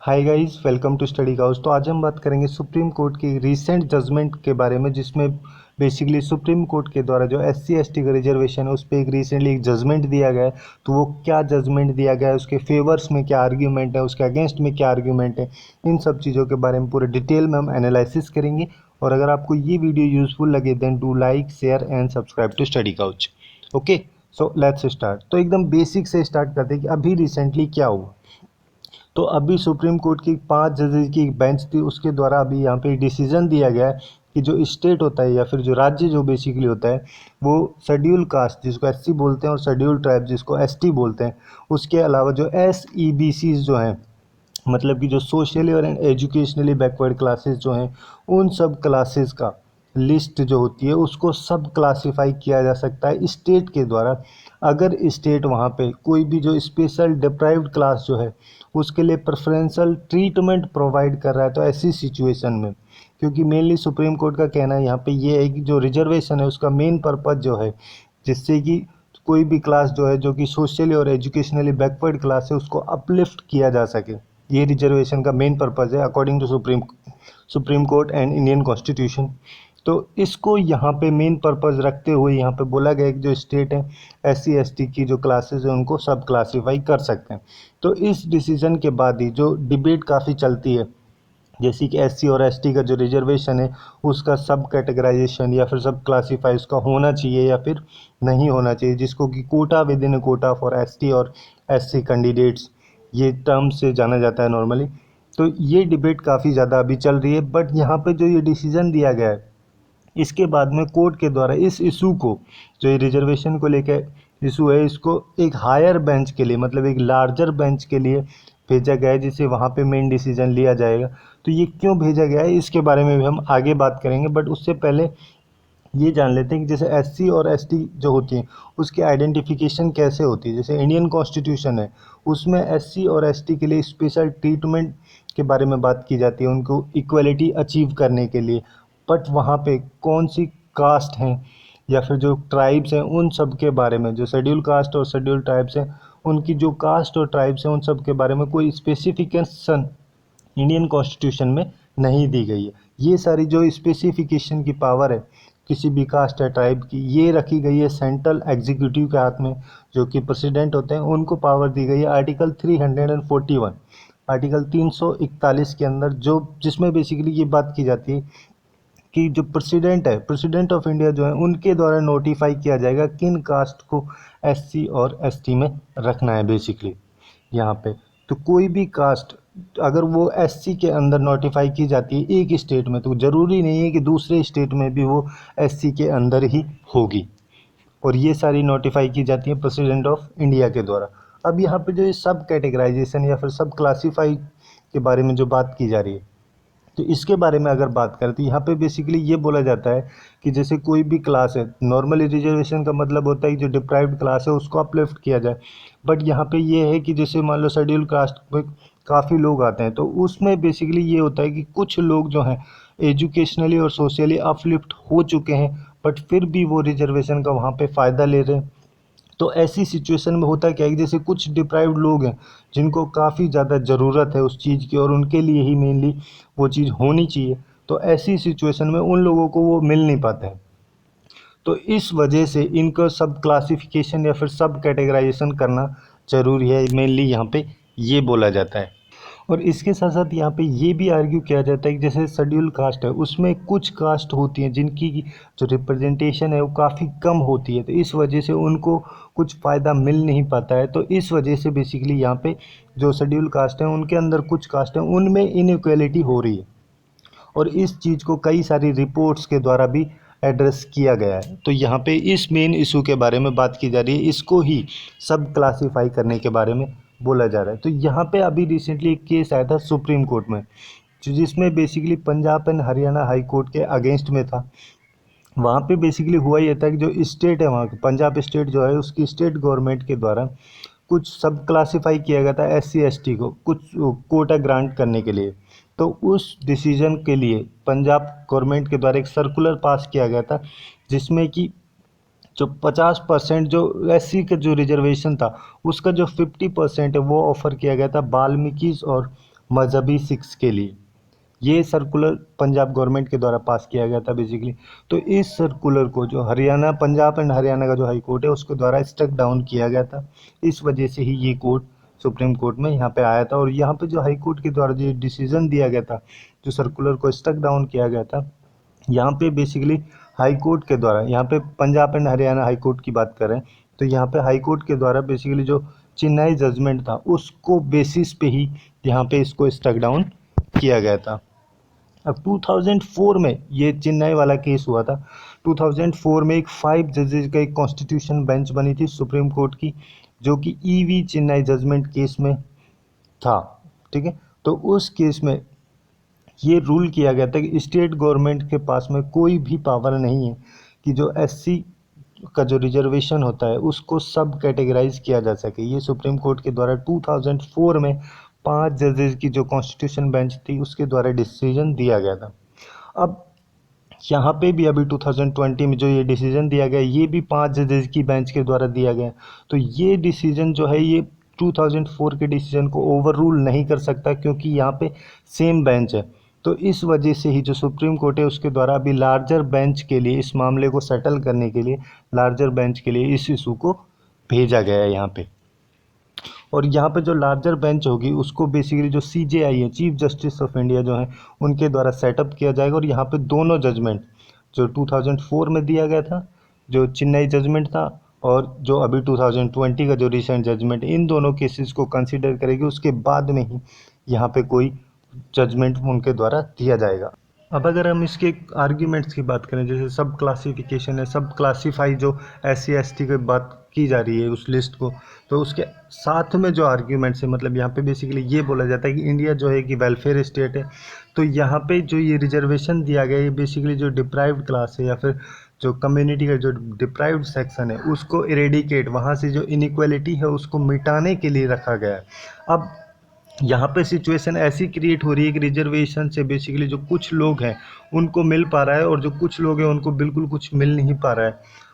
Hi guys, welcome to study house. तो आज हम बात करेंगे सुप्रीम कोर्ट की रीसेंट जजमेंट के बारे में, जिसमें बेसिकली सुप्रीम कोर्ट के द्वारा जो एससी एसटी का रिजर्वेशन है उस पर एक रिसेंटली एक जजमेंट दिया गया है। तो वो क्या जजमेंट दिया गया है, उसके फेवर्स में क्या आर्ग्यूमेंट है, उसके अगेंस्ट में क्या आर्ग्यूमेंट है, इन सब चीज़ों के बारे में पूरे डिटेल में हम एनालिसिस करेंगे। और अगर आपको ये वीडियो यूजफुल लगे then do like, share and subscribe to study house. Okay, so let's start. तो एकदम बेसिक से स्टार्ट करते हैं कि अभी रिसेंटली क्या हुआ। तो अभी सुप्रीम कोर्ट की 5 जजेस की एक बेंच थी, उसके द्वारा अभी यहाँ पे डिसीजन दिया गया है कि जो स्टेट होता है या फिर जो राज्य जो बेसिकली होता है वो शेड्यूल कास्ट जिसको एससी बोलते हैं और शेड्यूल ट्राइब जिसको एसटी बोलते हैं, उसके अलावा जो एसईबीसीज जो हैं, मतलब कि जो सोशली और एजुकेशनली बैकवर्ड क्लासेस जो हैं, उन सब क्लासेस का लिस्ट जो होती है उसको सब क्लासिफाई किया जा सकता है स्टेट के द्वारा। अगर स्टेट वहाँ पे कोई भी जो स्पेशल डिप्राइव्ड क्लास जो है उसके लिए प्रेफरेंशियल ट्रीटमेंट प्रोवाइड कर रहा है, तो ऐसी सिचुएशन में, क्योंकि मेनली सुप्रीम कोर्ट का कहना है यहाँ पे ये है कि जो रिजर्वेशन है उसका मेन पर्पज़ जो है जिससे कि कोई भी क्लास जो है जो कि सोशली और एजुकेशनली बैकवर्ड क्लास है उसको अपलिफ्ट किया जा सके। ये रिजर्वेशन का मेन पर्पज़ है according to supreme court and Indian constitution. तो इसको यहाँ पे मेन पर्पज़ रखते हुए यहाँ पे बोला गया कि जो स्टेट है एससी एसटी की जो क्लासेस है उनको सब क्लासीफाई कर सकते हैं। तो इस डिसीजन के बाद ही जो डिबेट काफ़ी चलती है, जैसे कि एससी और एसटी का जो रिजर्वेशन है उसका सब कैटेगराइजेशन या फिर सब क्लासीफाई उसका होना चाहिए या फिर नहीं होना चाहिए, जिसको कि quota within quota for ST और एससी कैंडिडेट्स, ये टर्म से जाना जाता है नॉर्मली। तो ये डिबेट काफ़ी ज़्यादा अभी चल रही है, बट यहाँ पे जो ये डिसीजन दिया गया है इसके बाद में कोर्ट के द्वारा इस इशू को, जो ये रिजर्वेशन को लेकर इशू है, इसको एक हायर बेंच के लिए, मतलब एक लार्जर बेंच के लिए भेजा गया है, जिससे वहाँ पे मेन डिसीजन लिया जाएगा। तो ये क्यों भेजा गया है इसके बारे में भी हम आगे बात करेंगे, बट उससे पहले ये जान लेते हैं कि जैसे एससी और एसटी जो होती हैं उसकी आइडेंटिफिकेशन कैसे होती है। जैसे इंडियन कॉन्स्टिट्यूशन है उसमें एससी और एसटी के लिए स्पेशल ट्रीटमेंट के बारे में बात की जाती है, उनको इक्वलिटी अचीव करने के लिए। बट वहाँ पे कौन सी कास्ट हैं या फिर जो ट्राइब्स हैं उन सब के बारे में, जो शेड्यूल कास्ट और शेड्यूल ट्राइब्स हैं उनकी जो कास्ट और ट्राइब्स हैं उन सब के बारे में कोई स्पेसिफिकेशन इंडियन कॉन्स्टिट्यूशन में नहीं दी गई है। ये सारी जो स्पेसिफिकेशन की पावर है किसी भी कास्ट या ट्राइब की, ये रखी गई है सेंट्रल एग्जीक्यूटिव के हाथ में, जो कि प्रेसिडेंट होते हैं, उनको पावर दी गई है आर्टिकल 341, आर्टिकल 341 के अंदर, जो जिसमें बेसिकली ये बात की जाती है कि जो प्रेसिडेंट है, प्रेसिडेंट ऑफ इंडिया जो है, उनके द्वारा नोटिफाई किया जाएगा किन कास्ट को एससी और एसटी में रखना है बेसिकली यहाँ पे। तो कोई भी कास्ट अगर वो एससी के अंदर नोटिफाई की जाती है एक स्टेट में, तो ज़रूरी नहीं है कि दूसरे स्टेट में भी वो एससी के अंदर ही होगी, और ये सारी नोटिफाई की जाती है प्रेसिडेंट ऑफ इंडिया के द्वारा। अब यहाँ पे जो ये सब कैटेगराइजेशन या फिर सब क्लासीफाई के बारे में जो बात की जा रही है, तो इसके बारे में अगर बात करें तो यहाँ पे बेसिकली ये बोला जाता है कि जैसे कोई भी क्लास है, नॉर्मली रिजर्वेशन का मतलब होता है कि जो डिप्राइव्ड क्लास है उसको अपलिफ्ट किया जाए। बट यहाँ पे ये है कि जैसे मान लो शेड्यूल कास्ट में काफ़ी लोग आते हैं, तो उसमें बेसिकली ये होता है कि कुछ लोग जो हैं एजुकेशनली और सोशली अपलिफ्ट हो चुके हैं, बट फिर भी वो रिजर्वेशन का वहाँ पे फ़ायदा ले रहे हैं। तो ऐसी सिचुएशन में होता क्या है कि जैसे कुछ डिप्राइव्ड लोग हैं जिनको काफ़ी ज़्यादा ज़रूरत है उस चीज़ की और उनके लिए ही मेनली वो चीज़ होनी चाहिए, तो ऐसी सिचुएशन में उन लोगों को वो मिल नहीं पाता है। तो इस वजह से इनको सब क्लासिफिकेशन या फिर सब कैटेगराइजेशन करना ज़रूरी है, मेनली यहाँ पे ये बोला जाता है। और इसके साथ साथ यहाँ पे ये भी आर्ग्यू किया जाता है कि जैसे शेड्यूल कास्ट है उसमें कुछ कास्ट होती हैं जिनकी जो रिप्रेजेंटेशन है वो काफ़ी कम होती है, तो इस वजह से उनको कुछ फ़ायदा मिल नहीं पाता है। तो इस वजह से बेसिकली यहाँ पे जो शेड्यूल कास्ट है उनके अंदर कुछ कास्ट है उनमें इनइक्वालिटी हो रही है, और इस चीज़ को कई सारी रिपोर्ट्स के द्वारा भी एड्रेस किया गया है। तो यहाँ पे इस मेन इशू के बारे में बात की जा रही है, इसको ही सब क्लासीफाई करने के बारे में बोला जा रहा है। तो यहाँ पे अभी रिसेंटली एक केस आया था सुप्रीम कोर्ट में, जिसमें basically Punjab and Haryana high court के अगेंस्ट में था। वहाँ पे बेसिकली हुआ ये था कि जो स्टेट है वहाँ की पंजाब स्टेट जो है उसकी स्टेट गवर्नमेंट के द्वारा कुछ सब क्लासीफाई किया गया था एससी एसटी को कुछ कोटा ग्रांट करने के लिए। तो उस डिसीजन के लिए पंजाब गवर्नमेंट के द्वारा एक सर्कुलर पास किया गया था, जिसमें कि जो 50% जो एससी का जो रिजर्वेशन था उसका जो 50% है वो ऑफ़र किया गया था वाल्मीकिस और मजहबी सिक्स के लिए। ये सर्कुलर पंजाब गवर्नमेंट के द्वारा पास किया गया था बेसिकली। तो इस सर्कुलर को जो हरियाणा, पंजाब एंड हरियाणा का जो हाई कोर्ट है उसके द्वारा स्ट्रक डाउन किया गया था। इस वजह से ही ये कोर्ट सुप्रीम कोर्ट में यहाँ पे आया था। और यहाँ पे जो हाई कोर्ट के द्वारा जो डिसीजन दिया गया था, जो सर्कुलर को स्ट्रक डाउन किया गया था, यहाँ पे बेसिकली हाई कोर्ट के द्वारा, यहाँ पे Punjab and Haryana high court की बात करें तो यहाँ पे हाई कोर्ट के द्वारा बेसिकली जो चेन्नई जजमेंट था उसको बेसिस पे ही यहाँ पे इसको स्ट्रक डाउन किया गया था। अब 2004 में ये चेन्नई वाला केस हुआ था। 2004 में एक 5 जजेस का एक कॉन्स्टिट्यूशन बेंच बनी थी सुप्रीम कोर्ट की, जो कि ईवी चेन्नई जजमेंट केस में था। ठीक है, तो उस केस में ये रूल किया गया था कि स्टेट गवर्नमेंट के पास में कोई भी पावर नहीं है कि जो एससी का जो रिजर्वेशन होता है उसको सब कैटेगराइज किया जा सके। ये सुप्रीम कोर्ट के द्वारा 2004 में 5 जजेस की जो कॉन्स्टिट्यूशन बेंच थी उसके द्वारा डिसीजन दिया गया था। अब यहाँ पे भी अभी 2020 में जो ये डिसीजन दिया गया, ये भी 5 जजेस की बेंच के द्वारा दिया गया। तो ये डिसीजन जो है ये 2004 के डिसीजन को ओवर रूल नहीं कर सकता, क्योंकि यहाँ पे सेम बेंच है। तो इस वजह से ही जो सुप्रीम कोर्ट है उसके द्वारा अभी लार्जर बेंच के लिए, इस मामले को सेटल करने के लिए लार्जर बेंच के लिए इस इशू को भेजा गया है यहाँ पे। और यहाँ पे जो लार्जर बेंच होगी उसको बेसिकली जो सीजेआई है, चीफ जस्टिस ऑफ इंडिया जो है, उनके द्वारा सेटअप किया जाएगा। और यहाँ पे दोनों जजमेंट जो 2004 में दिया गया था, जो चेन्नई जजमेंट था, और जो अभी 2020 का जो रिसेंट जजमेंट, इन दोनों केसेस को कंसिडर करेगी, उसके बाद में ही यहाँ पे कोई जजमेंट उनके द्वारा दिया जाएगा। अब अगर हम इसके आर्ग्यूमेंट्स की बात करें, जैसे सब क्लासिफिकेशन है, सब क्लासीफाई जो SC ST की बात की जा रही है उस लिस्ट को, तो उसके साथ में जो आर्ग्यूमेंट्स है, मतलब यहाँ पे बेसिकली ये बोला जाता है कि इंडिया जो है कि वेलफेयर स्टेट है। तो यहाँ पे जो ये रिजर्वेशन दिया गया है, बेसिकली जो डिप्राइव्ड क्लास है या फिर जो कम्युनिटी का जो डिप्राइव्ड सेक्शन है उसको इरेडिकेट, वहाँ से जो इनइक्वालिटी है उसको मिटाने के लिए रखा गया है। अब यहाँ पे सिचुएशन ऐसी क्रिएट हो रही है कि रिजर्वेशन से बेसिकली जो कुछ लोग हैं उनको मिल पा रहा है और जो कुछ लोग हैं उनको बिल्कुल कुछ मिल नहीं पा रहा है।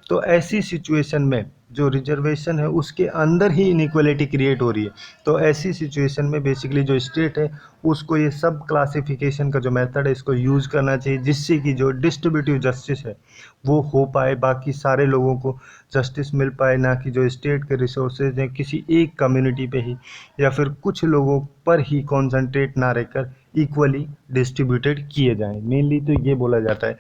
तो ऐसी सिचुएशन में जो रिजर्वेशन है उसके अंदर ही इनइक्वालिटी क्रिएट हो रही है। तो ऐसी सिचुएशन में बेसिकली जो स्टेट है उसको ये सब क्लासिफिकेशन का जो मेथड है इसको यूज़ करना चाहिए, जिससे कि जो डिस्ट्रीब्यूटिव जस्टिस है वो हो पाए, बाकी सारे लोगों को जस्टिस मिल पाए, ना कि जो स्टेट के रिसोर्सेज हैं किसी एक कम्युनिटी पे ही या फिर कुछ लोगों पर ही कॉन्सेंट्रेट ना रहकर इक्वली डिस्ट्रीब्यूटेड किए जाएं। मेनली तो ये बोला जाता है।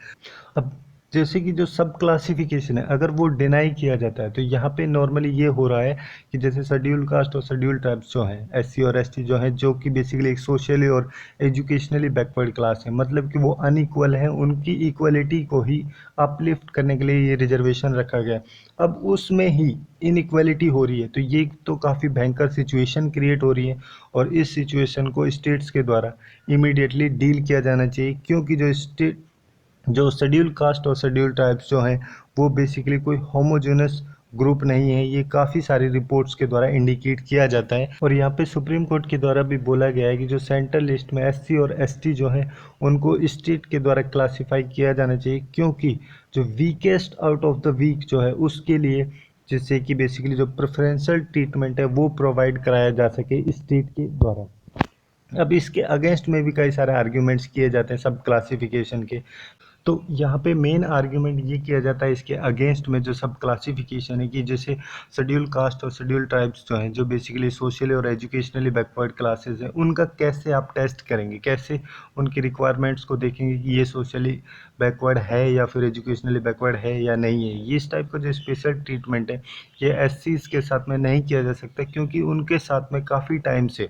अब जैसे कि जो सब क्लासिफिकेशन है अगर वो डिनाई किया जाता है, तो यहाँ पे नॉर्मली ये हो रहा है कि जैसे शेड्यूल कास्ट और शेड्यूल ट्राइब्स जो हैं, SC और ST जो हैं, जो कि बेसिकली एक सोशली और एजुकेशनली बैकवर्ड क्लास है, मतलब कि वो अनइक्वल हैं, उनकी इक्वलिटी को ही अपलिफ्ट करने के लिए ये रिजर्वेशन रखा गया। अब उसमें ही इनइक्वलिटी हो रही है, तो ये तो काफ़ी भयंकर सिचुएशन क्रिएट हो रही है। और इस सिचुएशन को स्टेट्स के द्वारा इमीडिएटली डील किया जाना चाहिए, क्योंकि जो शेड्यूल कास्ट और शेड्यूल ट्राइब्स जो हैं वो बेसिकली कोई होमोजेनस ग्रुप नहीं है। ये काफ़ी सारी रिपोर्ट्स के द्वारा इंडिकेट किया जाता है। और यहाँ पे सुप्रीम कोर्ट के द्वारा भी बोला गया है कि जो सेंट्रल लिस्ट में SC और ST जो है उनको स्टेट के द्वारा क्लासीफाई किया जाना चाहिए, क्योंकि जो weakest out of the weak जो है उसके लिए, जिससे कि बेसिकली जो प्रेफरेंशियल ट्रीटमेंट है वो प्रोवाइड कराया जा सके स्टेट के द्वारा। अब इसके अगेंस्ट में भी कई सारे आर्ग्यूमेंट्स किए जाते हैं सब क्लासिफिकेशन के। तो यहाँ पे मेन आर्ग्यूमेंट ये किया जाता है इसके अगेंस्ट में जो सब क्लासिफिकेशन है, कि जैसे शेड्यूल कास्ट और शेड्यूल ट्राइब्स जो हैं, जो बेसिकली सोशली और एजुकेशनली बैकवर्ड क्लासेस हैं, उनका कैसे आप टेस्ट करेंगे, कैसे उनकी रिक्वायरमेंट्स को देखेंगे कि ये सोशली बैकवर्ड है या फिर एजुकेशनली बैकवर्ड है या नहीं है। ये इस टाइप का जो स्पेशल ट्रीटमेंट है ये SCs के साथ में नहीं किया जा सकता, क्योंकि उनके साथ में काफ़ी टाइम से,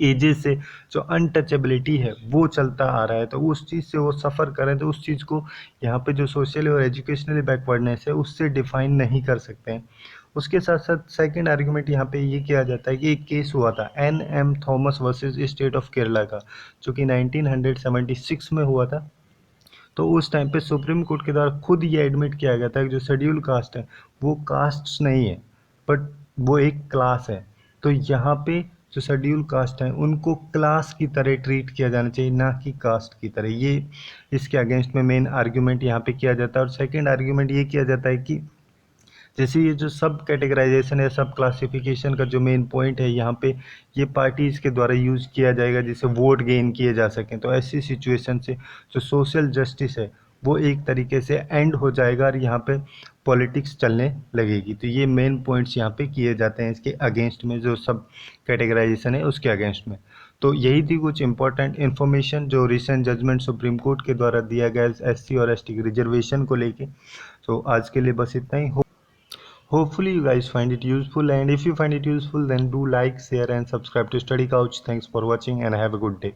एजेस से जो अनटचेबिलिटी है वो चलता आ रहा है। तो उस चीज़ से वो सफ़र करें, तो उस चीज़ को यहाँ पे जो सोशली और एजुकेशनली बैकवर्डनेस है उससे डिफ़ाइन नहीं कर सकते हैं। उसके साथ साथ सेकंड आर्गुमेंट यहाँ पे ये किया जाता है कि एक केस हुआ था NM Thomas versus state of Kerala का, जो कि 1976 में हुआ था। तो उस टाइम पे सुप्रीम कोर्ट के द्वारा खुद ये एडमिट किया गया था कि जो शेड्यूल कास्ट है वो कास्ट नहीं है, बट वो एक क्लास है। तो यहाँ पे जो शेड्यूल कास्ट है उनको क्लास की तरह ट्रीट किया जाना चाहिए, ना कि कास्ट की तरह। ये इसके अगेंस्ट में मेन आर्ग्यूमेंट यहाँ पे किया जाता है। और सेकंड आर्ग्यूमेंट ये किया जाता है कि जैसे ये जो सब कैटेगराइजेशन है, सब क्लासिफिकेशन का जो मेन पॉइंट है यहाँ पे, ये पार्टीज़ के द्वारा यूज़ किया जाएगा जिससे वोट गेन किए जा सकें। तो ऐसी सिचुएशन से जो सोशल जस्टिस है वो एक तरीके से एंड हो जाएगा और यहाँ पे पॉलिटिक्स चलने लगेगी। तो ये मेन पॉइंट्स यहाँ पे किए जाते हैं इसके अगेंस्ट में, जो सब कैटेगराइजेशन है उसके अगेंस्ट में। तो यही थी कुछ इंपॉर्टेंट इन्फॉर्मेशन जो रिसेंट जजमेंट सुप्रीम कोर्ट के द्वारा दिया गया एससी और एसटी रिजर्वेशन को लेके। तो आज के लिए बस इतना ही। Hopefully you guys find it useful, and if you find it useful then do like, share and subscribe to Study Couch. Thanks for watching and have a good day.